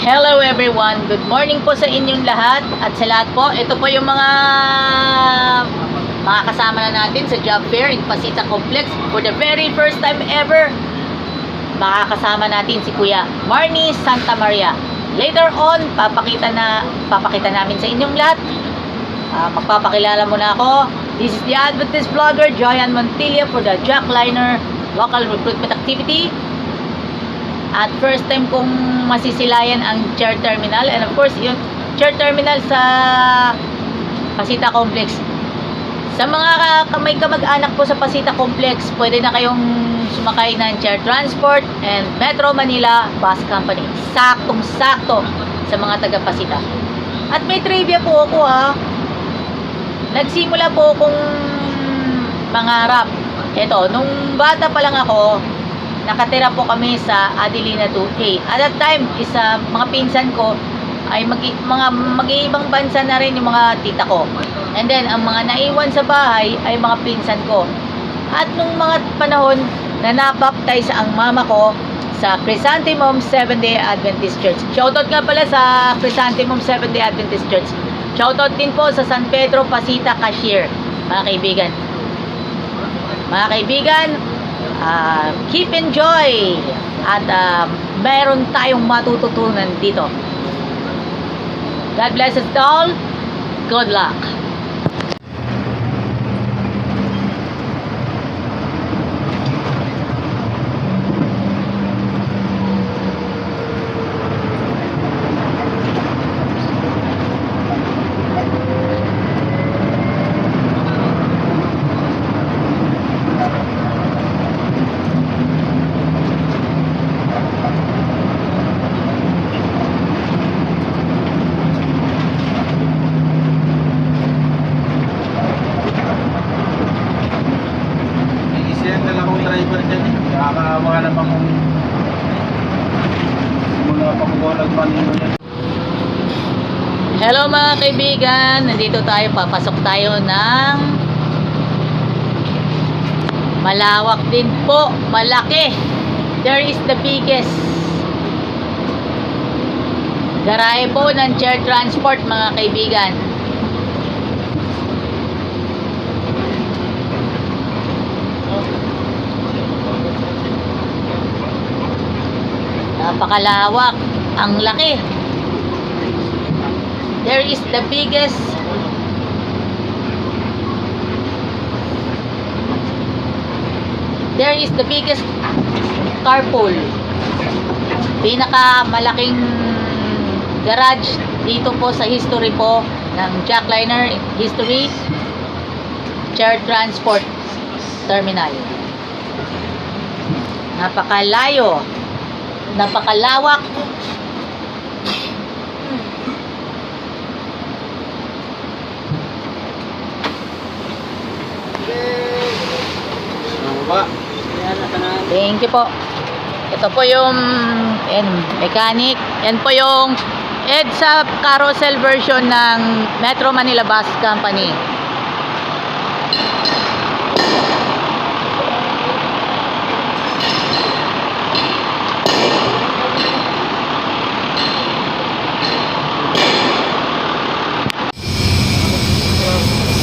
Hello everyone, good morning po sa inyong lahat. At sa lahat po, ito po yung mga kasama na natin sa job fair in Pasita Complex. For the very first time ever, makakasama natin si Kuya Marnie Santa Maria. Later on, papakita namin sa inyong lahat. Magpapakilala muna ako. This is the Adventist vlogger Joyan Montilla for the Jackliner local recruitment activity. At first time kong masisilayan ang chair terminal, and of course yung chair terminal sa Pasita Complex. Sa mga may kamag-anak po sa Pasita Complex, pwede na kayong sumakay ng chair transport and Metro Manila Bus Company. Saktong-sakto sa mga taga Pasita. At may trivia po ako Nagsimula po akong mangarap. Ito, nung bata pa lang ako, nakatira po kami sa Adelina 2A. At that time, mga pinsan ko ay mga mag-iibang bansa na rin yung mga tita ko. And then, ang mga naiwan sa bahay ay mga pinsan ko. At nung mga panahon na nabaptize ang mama ko sa Chrysanthemum Seventh-day Adventist Church. Shoutout nga pala sa Chrysanthemum Seventh-day Adventist Church. Shoutout din po sa San Pedro Pasita Cashier, mga kaibigan. Mga kaibigan, keep enjoy at mayroon tayong matututunan dito. God bless us all. Good luck. Driver dyan nakakawa naman kung mula pa kung nagmanino yan. Hello mga kaibigan, nandito tayo, papasok tayo ng malawak din po, malaki. There is the biggest garahe po ng chair transport mga kaibigan. Napakalawak, ang laki. There is the biggest carpool. Pinakamalaking garage dito po sa history po ng Jackliner history chair transport terminal. Napakalayo, napakalawak. Thank you po. Ito po yung mechanic. Yan po yung EDSA carousel version ng Metro Manila Bus Company.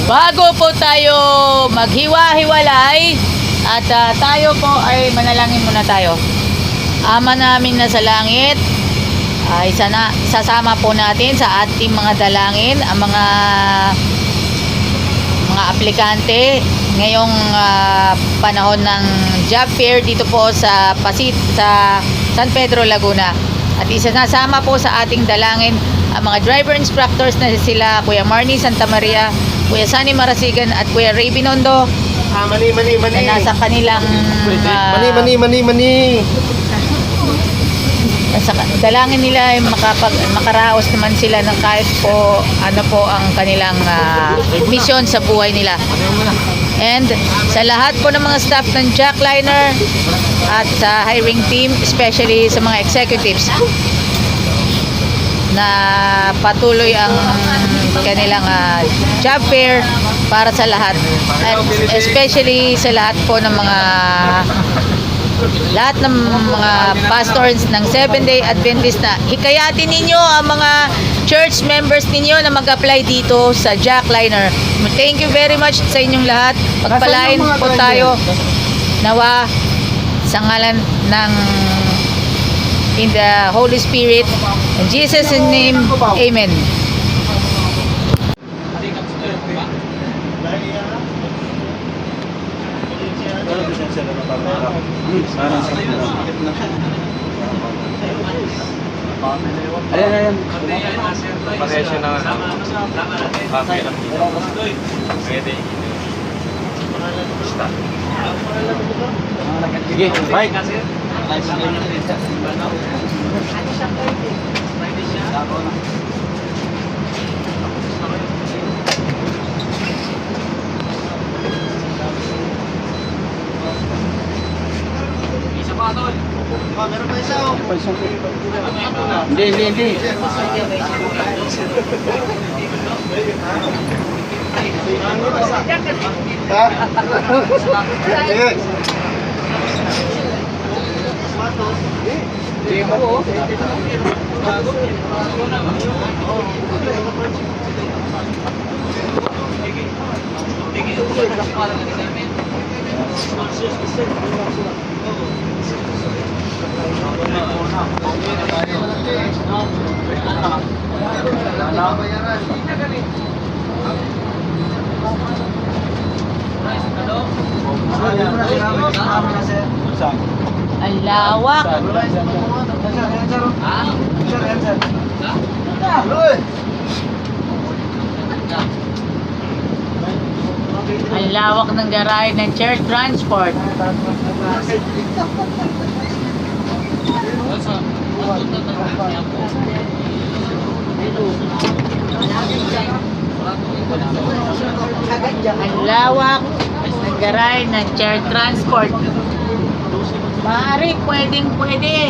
Bago po tayo maghiwa-hiwalay at tayo po ay manalangin muna tayo. Ama namin na sa langit, isasama po natin sa ating mga dalangin ang mga aplikante ngayong panahon ng job fair dito po sa San Pedro, Laguna. At isasama po sa ating dalangin ang mga driver instructors na sila Kuya Marnie Santa Maria, Kuya Sunny Marasigan at Kuya Ray Binondo. Mani. Na nasa kanilang Mani. dalangin nila ay makaraos naman sila ng kahit po ano po ang kanilang mission sa buhay nila. And sa lahat po ng mga staff ng Jackliner at sa hiring team, especially sa mga executives na patuloy ang kanilang job fair para sa lahat, at especially sa lahat po ng mga lahat ng mga pastors ng 7-day Adventist na hikayatin ninyo ang mga church members ninyo na mag-apply dito sa Jackliner. Thank you very much sa inyong lahat. Pagpalain po tayo nawa sa ngalan ng in the Holy Spirit. In Jesus' name, Amen. Ayan. Pasensya na nga. Okay lang. Pwede. Sige, bye. Isa pa, tol. Meron pa isa oh. Hindi. Ha? Sige. Sige mo. Ang lawak. Ang lawak ng garahe ng church transport. Ang lawak ng garahe ng church transport. Maaari, pwede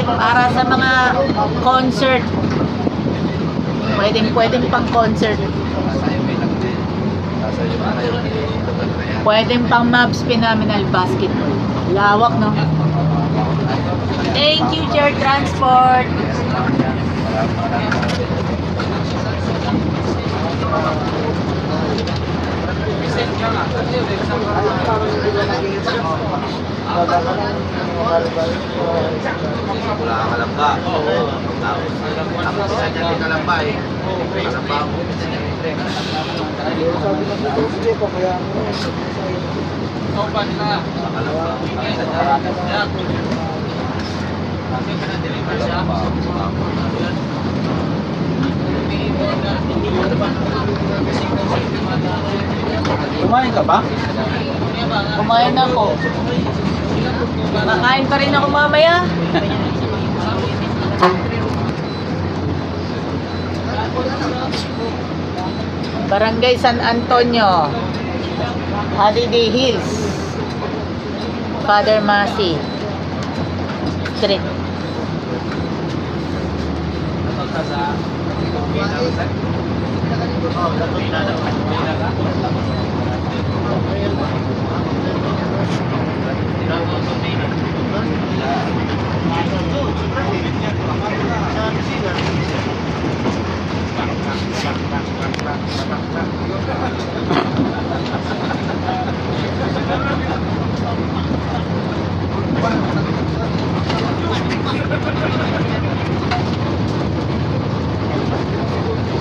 para sa mga concert. Pwedeng pang concert. Pwedeng pang Mavs Phenomenal Basketball. Lawak, no? Thank you, Church Transport. Wala ka lang ba? Tapos isa dyan di ka lang ba eh. Alam ba mo? Kumain ka ba? Kumain ako. Makain pa rin ako mamaya. Barangay San Antonio, Holiday Hills, Father Masi Street.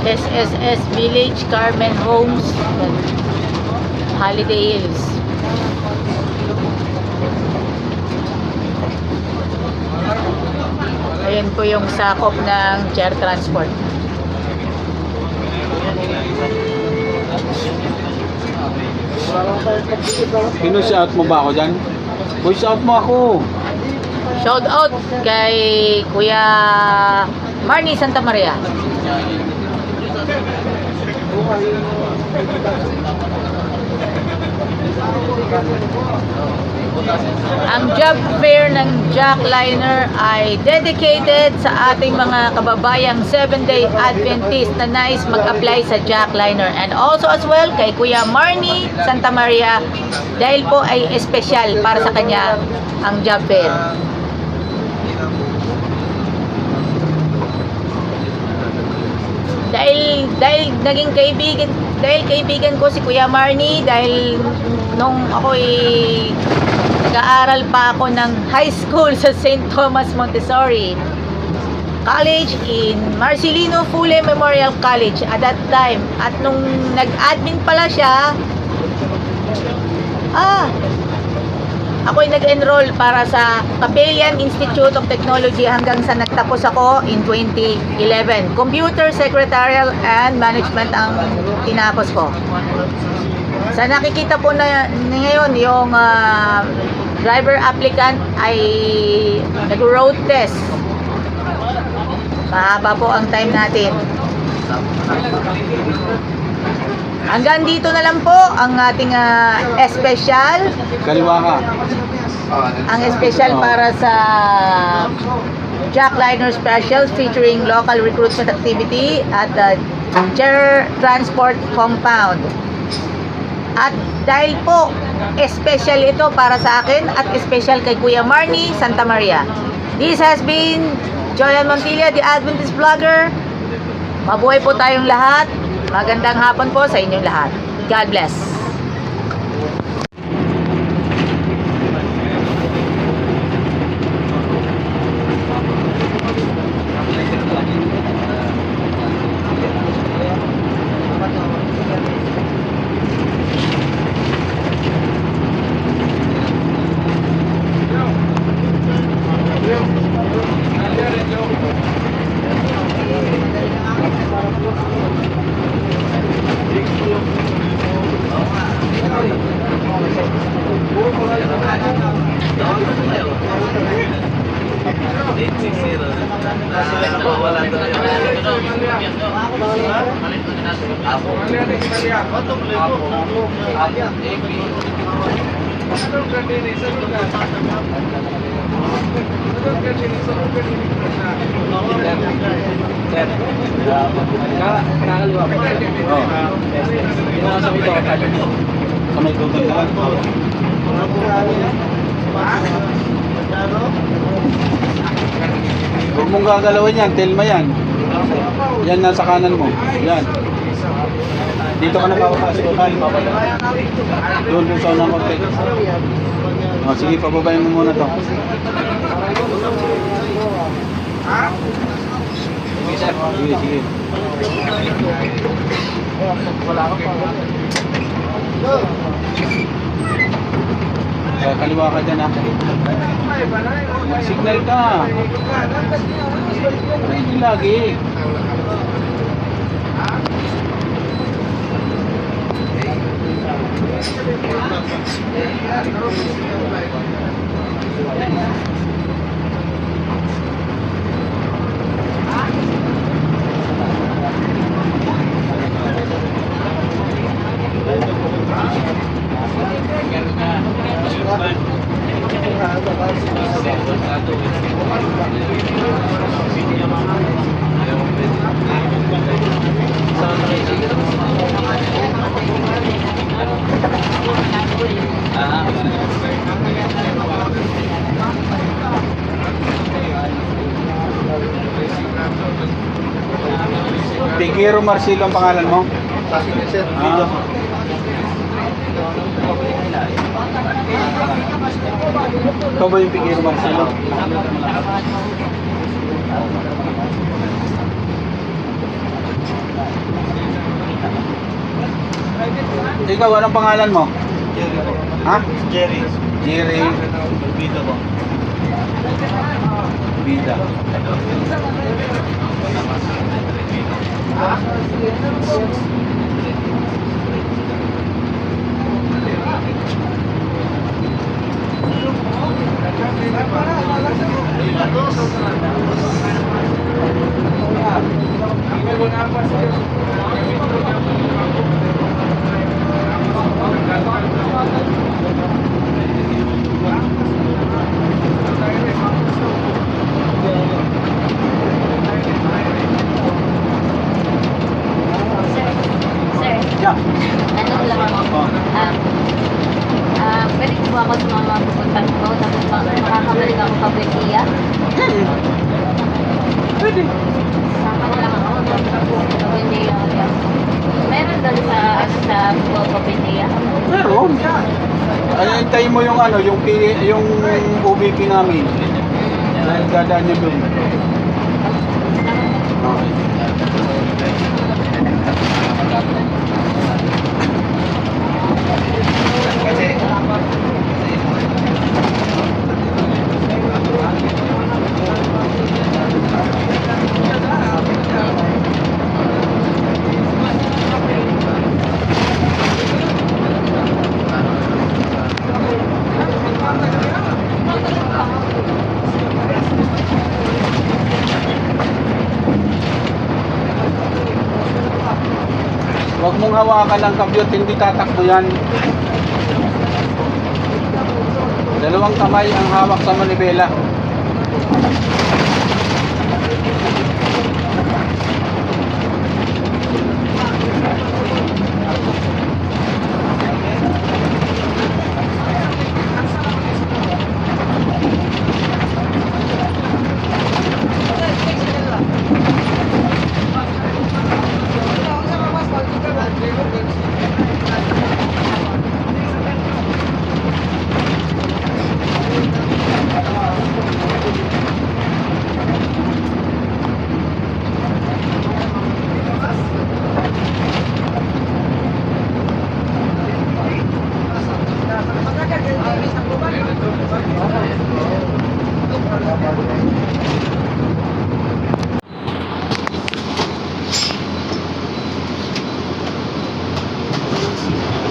SSS Village, Carmen Homes, Holiday Hills. Ayan po yung sakop ng chair transport. Pinu-shout mo ba ako dyan? Voice out mo ako. Shout out kay Kuya Marnie Santa Maria. Ang job fair ng Jackliner ay dedicated sa ating mga kababayang 7-day Adventist na nais mag-apply sa Jackliner, and also as well kay Kuya Marnie Santa Maria dahil po ay espesyal para sa kanya ang job fair. Dahil naging kaibigan ko si Kuya Marnie dahil nung ako nag-aaral pa ako ng high school sa St. Thomas Montessori College in Marcelino Fule Memorial College at that time. At nung nag-admin pala siya, ako'y nag-enroll para sa Capellan Institute of Technology hanggang sa nagtapos ako in 2011. Computer, Secretarial, and Management ang tinapos ko. Sa nakikita po na ngayon, yung driver applicant ay nag-road test. Mahaba po ang time natin. Hanggang dito na lang po ang ating special. Kaliwa ka. Ang special para sa Jackliner Specials featuring local recruitment activity at the Chair Transport Compound. At dahil po special ito para sa akin at special kay Kuya Marnie Santa Maria. This has been Joyan Montilla, the Adventist Vlogger. Mabuhay po tayong lahat. Magandang hapon po sa inyong lahat. God bless. Kamay ko lang. Huwag mong gagalawin yan, telma yan. Yan nasa kanan mo. Yan. Dito ka na papapasok. Doon sa unang konti. Sige, pababayin mo muna to. Sige, sige. Kaliwa ka dyan, ha? Signal ka. Hindi lagi. Pigero Marcelo ang pangalan mo? Ikaw ba yung Pigero Marcelo? Ikaw, anong pangalan mo? Jerry po. Ha? Jerry. Jerry Bida po. Bida. Yeah. Ano lang ako. Pwede ko ba ako sumama pupunta ko tapos makakabalik ako pa Buendia? Pwede. Sama na lang ako tapos pa Buendia ulit. Meron doon sa Buendia? Meron. Ay, hintayin mo yung ano, yung OBP namin. Dahil dadaan niya doon. Okay. Kasi, Huwag mong hawakan ng kabyot, hindi tatakbo yan. Dalawang kamay ang hawak sa manibela.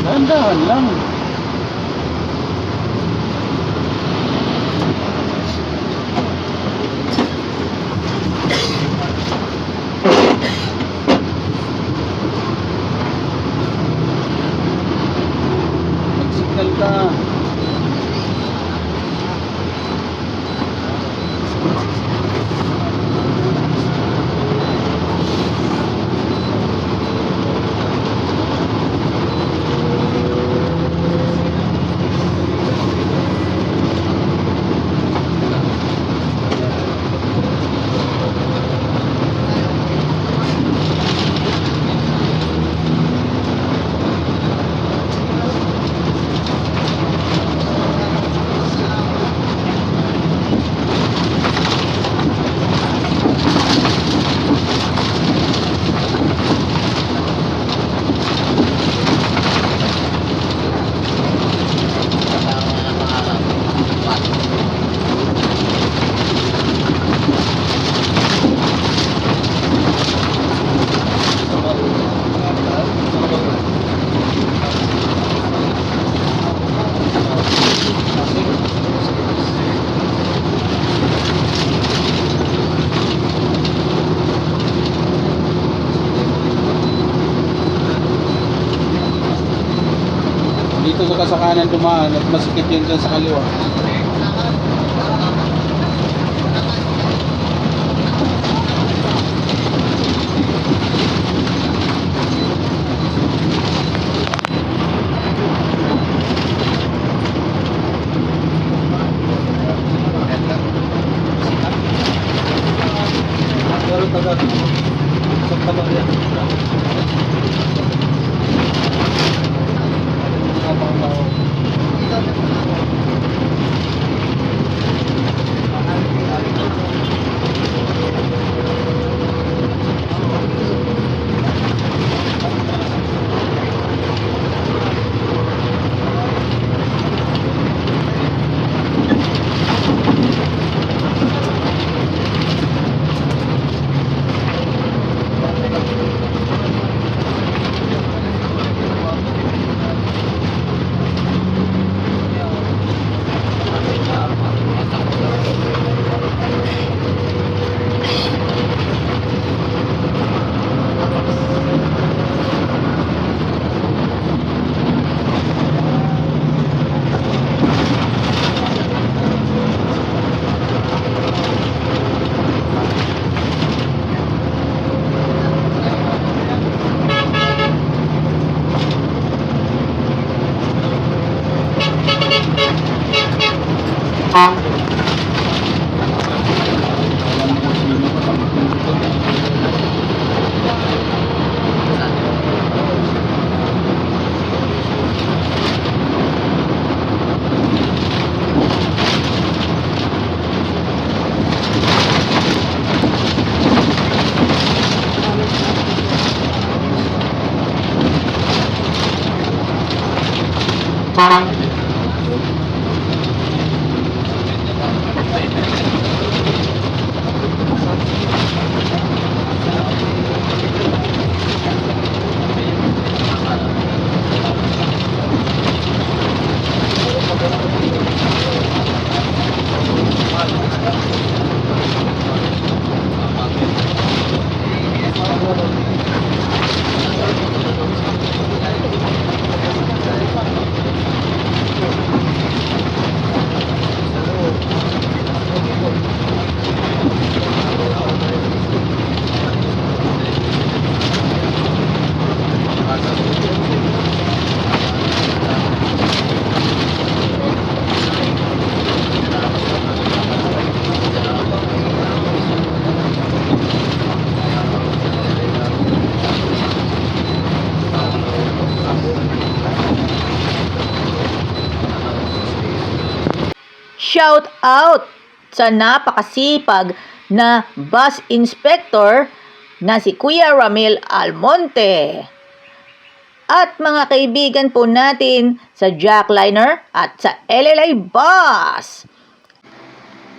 Dahan-dahan lang. Mag-signal ka. Dito ka sa kanan dumaan at masikip yun dyan sa kaliwa. Shout out sa napakasipag na bus inspector na si Kuya Ramil Almonte. At mga kaibigan po natin sa Jackliner at sa LLA Bus.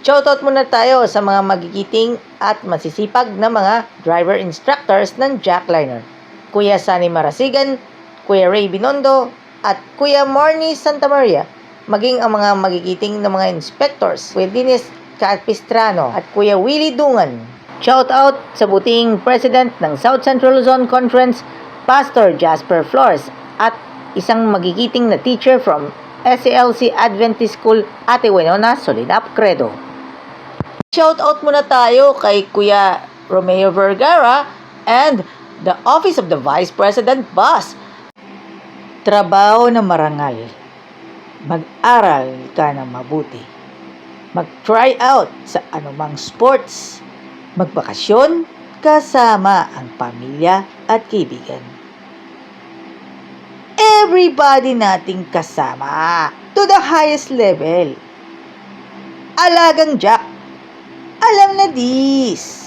Shoutout muna tayo sa mga magigiting at masisipag na mga driver instructors ng Jackliner. Kuya Sunny Marasigan, Kuya Ray Binondo, at Kuya Marnie Santa Maria. Maging ang mga magigiting na mga inspectors, Kuya Dennis Capistrano at Kuya Willie Dungan. Shoutout sa buting President ng South Central Luzon Conference, Pastor Jasper Flores, at isang magigiting na teacher from SALC Adventist School, Ate Winona Solinap Credo. Shoutout muna tayo kay Kuya Romeo Vergara and the Office of the Vice President Bus. Trabaho na marangal. Mag-aral ka na mabuti. Mag-try out sa anumang sports. Magbakasyon kasama ang pamilya at kaibigan. Everybody nating kasama to the highest level. Alagang Jack, alam na this.